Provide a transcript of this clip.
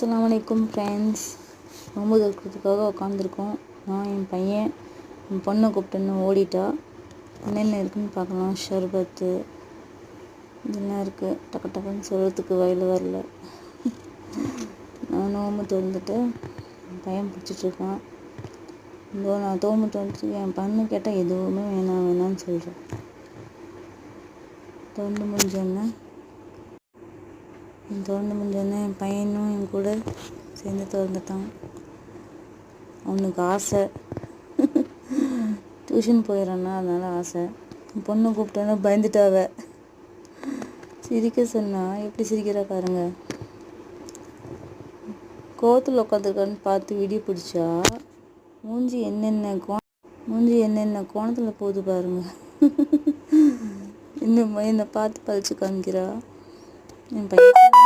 அஸ்ஸலாமு அலைக்கும் ஃப்ரெண்ட்ஸ். நோம்பு திறக்கிறதுக்காக உட்காந்துருக்கோம். நான் என் பையன் என் பொண்ணை கூப்பிட்டுன்னு ஓடிட்டா. என்னென்ன இருக்குதுன்னு பார்க்கலாம். ஷர்பத்து இதெல்லாம் இருக்குது. டக்கு டக்குன்னு சொல்கிறதுக்கு வயல் வரல. நான் நோம்பு திறந்துட்டு என் பையன் பிடிச்சிட்ருக்கான். இதோ நான் நோம்பு திறந்துட்டு என் பொண்ணு கேட்டால் எதுவுமே வேணாம்னு சொல்கிறேன். திறந்து முடிஞ்சோன்னே என் பையனும் என் கூட சேர்ந்து திறந்துட்டான். அவனுக்கு ஆசை, டியூஷன் போயிடறான்னா அதனால ஆசை. என் பொண்ணை கூப்பிட்டோன்னா பயந்துட்டாவ. சிரிக்க சொன்னா எப்படி சிரிக்கிறா பாருங்க. கோவத்தில் உட்காந்துருக்கான்னு பார்த்து விடிய பிடிச்சா மூஞ்சி என்னென்ன கோணத்தில் போகுது பாருங்க. இன்னும் என்னை பார்த்து பழிச்சு காமிக்கிறா. என் பையன்